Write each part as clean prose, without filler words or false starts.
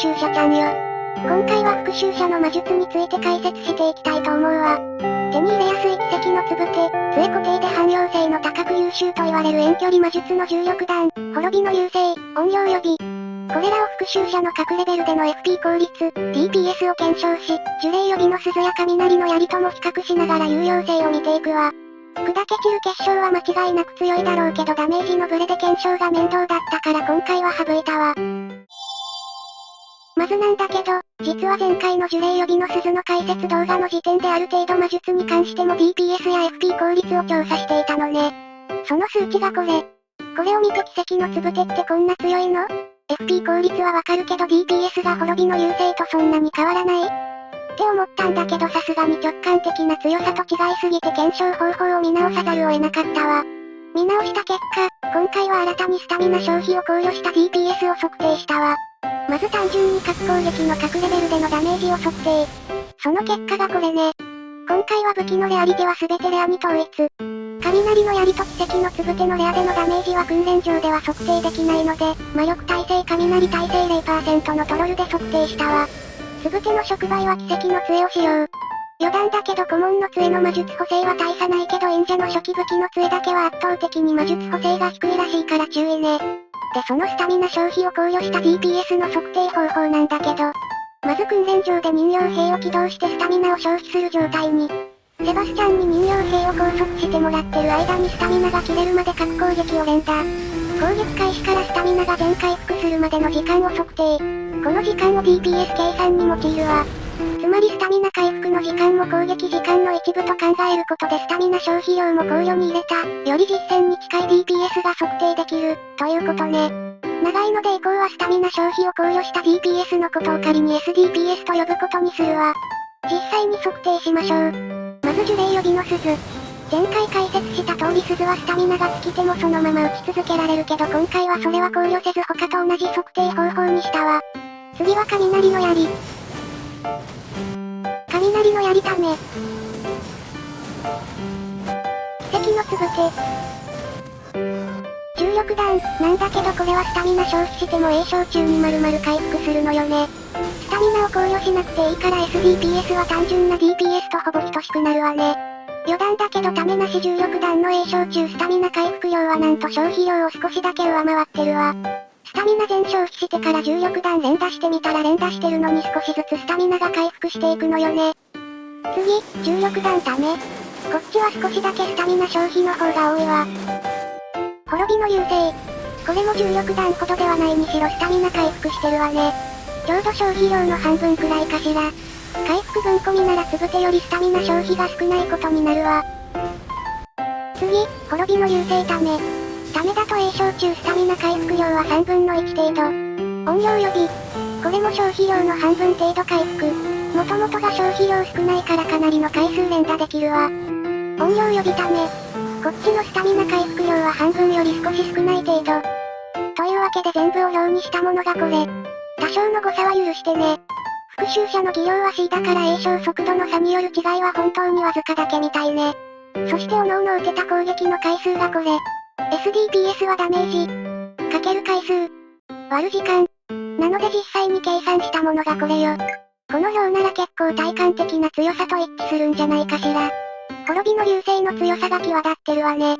習者ちゃんよ。今回は復習者の魔術について解説していきたいと思うわ。手に入れやすい奇跡のつぶて、杖固定で汎用性の高く優秀と言われる遠距離魔術の重力弾、滅びの優勢、音量予備。これらを復習者の各レベルでの FP 効率、DPS を検証し、呪霊予備の鈴や雷の槍とも比較しながら有用性を見ていくわ。砕け散る結晶は間違いなく強いだろうけどダメージのブレで検証が面倒だったから今回は省いたわ。まずなんだけど、実は前回の呪霊予備の鈴の解説動画の時点である程度魔術に関しても DPS や FP 効率を調査していたのね。その数値がこれ。これを見て奇跡のつぶてってこんな強いの？ FP 効率はわかるけど DPS が滅びの優勢とそんなに変わらない？って思ったんだけどさすがに直感的な強さと違いすぎて検証方法を見直さざるを得なかったわ。見直した結果、今回は新たにスタミナ消費を考慮した DPS を測定したわ。まず単純に各攻撃の各レベルでのダメージを測定。その結果がこれね。今回は武器のレアリテは全てレアに統一。雷の槍と奇跡のつぶてのレアでのダメージは訓練上では測定できないので、魔力耐性雷耐性 0% のトロルで測定したわ。つぶての触媒は奇跡の杖を使用。余談だけど顧問の杖の魔術補正は大差ないけど忍者の初期武器の杖だけは圧倒的に魔術補正が低いらしいから注意ね。でそのスタミナ消費を考慮した DPS の測定方法なんだけど、まず訓練場で人形兵を起動してスタミナを消費する状態に。セバスチャンに人形兵を拘束してもらってる間にスタミナが切れるまで各攻撃を連打。攻撃開始からスタミナが全回復するまでの時間を測定。この時間を DPS 計算に用いるわ。つまりスタミナ回復の時間も攻撃時間の一部と考えることでスタミナ消費量も考慮に入れた、より実戦に近い DPS が測定できる、ということね。長いので以降はスタミナ消費を考慮した DPS のことを仮に SDPS と呼ぶことにするわ。実際に測定しましょう。まず呪霊予備の鈴。前回解説した通り鈴はスタミナが尽きてもそのまま打ち続けられるけど今回はそれは考慮せず他と同じ測定方法にしたわ。次は雷の槍。雷の槍ため。奇跡のつぶて。重力弾、なんだけどこれはスタミナ消費しても栄翔中に丸々回復するのよね。スタミナを考慮しなくていいから SDPS は単純な DPS とほぼ等しくなるわね。余談だけどためなし重力弾の栄翔中スタミナ回復量はなんと消費量を少しだけ上回ってるわ。スタミナ全消費してから重力弾連打してみたら連打してるのに少しずつスタミナが回復していくのよね。次、重力弾ため。こっちは少しだけスタミナ消費の方が多いわ。滅びの優勢。これも重力弾ほどではないにしろスタミナ回復してるわね。ちょうど消費量の半分くらいかしら。回復分込みならつぶてよりスタミナ消費が少ないことになるわ。次、滅びの優勢ため。ためだと栄翔中スタミナ回復量は3分の1程度。音量予備。これも消費量の半分程度回復。もともとが消費量少ないからかなりの回数連打できるわ。音量予備ため。こっちのスタミナ回復量は半分より少し少ない程度。というわけで全部を表にしたものがこれ。多少の誤差は許してね。復習者の技量は C だから栄翔速度の差による違いは本当にわずかだけみたいね。そして各々受けた攻撃の回数がこれ。SDPS はダメージ。かける回数。割る時間。なので実際に計算したものがこれよ。この表なら結構体感的な強さと一致するんじゃないかしら。滅びの流星の強さが際立ってるわね。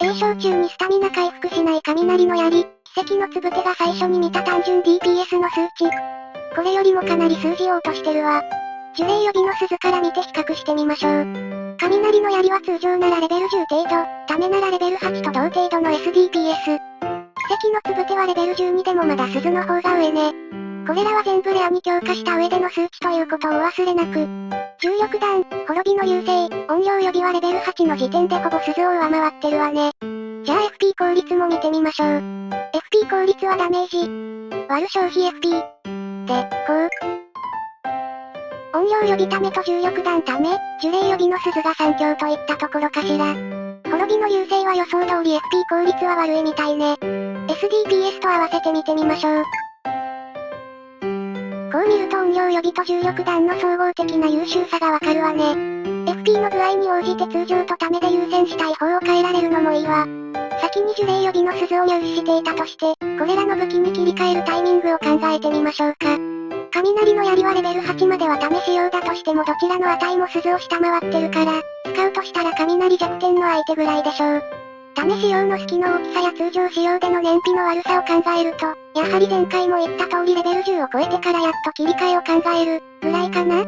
栄翔中にスタミナ回復しない雷の槍、奇跡のつぶてが最初に見た単純 DPS の数値。これよりもかなり数字を落としてるわ。呪霊予備の鈴から見て比較してみましょう。雷の槍は通常ならレベル10程度、ためならレベル8と同程度の SDPS。奇跡のつぶてはレベル12でもまだ鈴の方が上ね。これらは全部レアに強化した上での数値ということをお忘れなく。重力弾、滅びの優勢、音量予備はレベル8の時点でほぼ鈴を上回ってるわね。じゃあ FP 効率も見てみましょう。FP 効率はダメージ。割る消費 FP。で、こう。音量予備ためと重力弾ため、呪霊予備の鈴が3強といったところかしら。滅びの優勢は予想通り FP 効率は悪いみたいね。SDPS と合わせて見てみましょう。こう見ると音量予備と重力弾の総合的な優秀さがわかるわね。FP の具合に応じて通常とためで優先したい方を変えられるのもいいわ。先に呪霊予備の鈴を入手していたとして、これらの武器に切り替えるタイミングを考えてみましょうか。雷の槍はレベル8までは試し用だとしてもどちらの値も鈴を下回ってるから、使うとしたら雷弱点の相手ぐらいでしょう。試し用の隙の大きさや通常使用での燃費の悪さを考えると、やはり前回も言った通りレベル10を超えてからやっと切り替えを考える、ぐらいかな。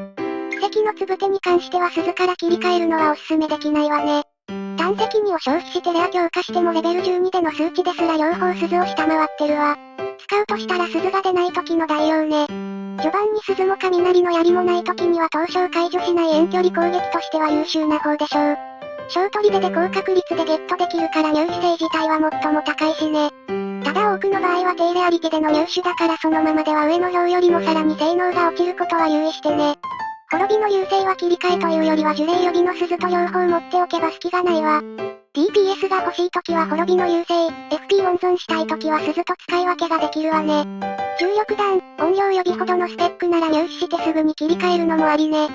奇跡のつぶてに関しては鈴から切り替えるのはおすすめできないわね。胆石2を消費してレア強化してもレベル12での数値ですら両方鈴を下回ってるわ。使うとしたら鈴が出ない時の代用ね。序盤に鈴も雷の槍もない時には凍傷解除しない遠距離攻撃としては優秀な方でしょう。小取りで高確率でゲットできるから入手性自体は最も高いしね。ただ多くの場合は低レアリティでの入手だからそのままでは上の表よりもさらに性能が落ちることは留意してね。滅びの優勢は切り替えというよりは呪霊予備の鈴と両方持っておけば隙がないわ。DPS が欲しい時は滅びの優勢、FP 温存したい時は鈴と使い分けができるわね。重力弾、音量予備ほどのスペックなら入手してすぐに切り替えるのもありね。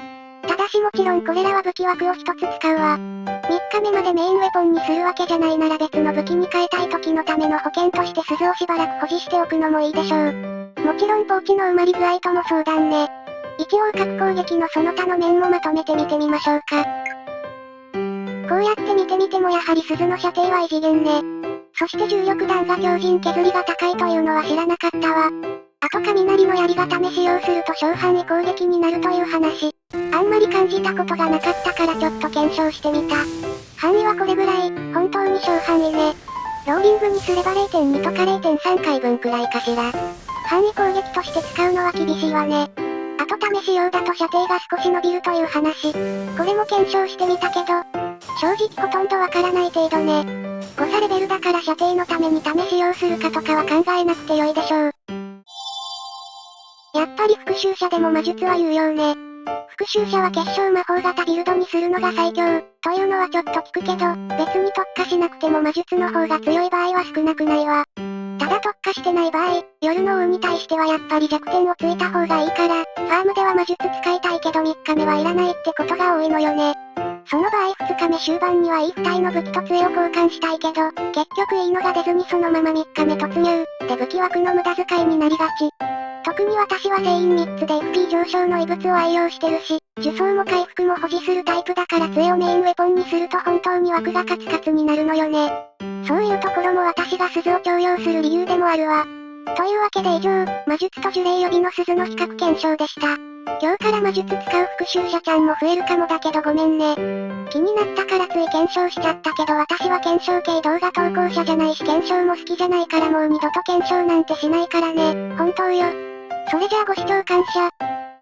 ただしもちろんこれらは武器枠を一つ使うわ。3日目までメインウェポンにするわけじゃないなら別の武器に変えたい時のための保険として鈴をしばらく保持しておくのもいいでしょう。もちろんポーチの埋まり具合とも相談ね。一応各攻撃のその他の面もまとめてみてみましょうか。こうやって見てみてもやはり鈴の射程は異次元ね。そして重力弾が強靭削りが高いというのは知らなかったわ。あと雷の槍が試し用すると小範囲攻撃になるという話。あんまり感じたことがなかったからちょっと検証してみた。範囲はこれぐらい、本当に小範囲ね。ローリングにすれば 0.2 とか 0.3 回分くらいかしら。範囲攻撃として使うのは厳しいわね。あと試し用だと射程が少し伸びるという話。これも検証してみたけど、正直ほとんどわからない程度ね。誤差レベルだから射程のために試し用するかとかは考えなくてよいでしょう。やっぱり復讐者でも魔術は有用ね。復讐者は結晶魔法型ビルドにするのが最強、というのはちょっと聞くけど、別に特化しなくても魔術の方が強い場合は少なくないわ。ただ特化してない場合、夜の王に対してはやっぱり弱点をついた方がいいから、ファームでは魔術使いたいけど3日目はいらないってことが多いのよね。その場合2日目終盤にはいい2体の武器と杖を交換したいけど、結局いいのが出ずにそのまま3日目突入、で武器枠の無駄遣いになりがち。特に私は聖員3つで FP 上昇の異物を愛用してるし、呪詛も回復も保持するタイプだから杖をメインウェポンにすると本当に枠がカツカツになるのよね。そういうところも私が鈴を重用する理由でもあるわ。というわけで以上、魔術と呪霊予備の鈴の比較検証でした。今日から魔術使う復讐者ちゃんも増えるかもだけどごめんね。気になったからつい検証しちゃったけど私は検証系動画投稿者じゃないし検証も好きじゃないからもう二度と検証なんてしないからね。本当よ。それじゃあご視聴感謝。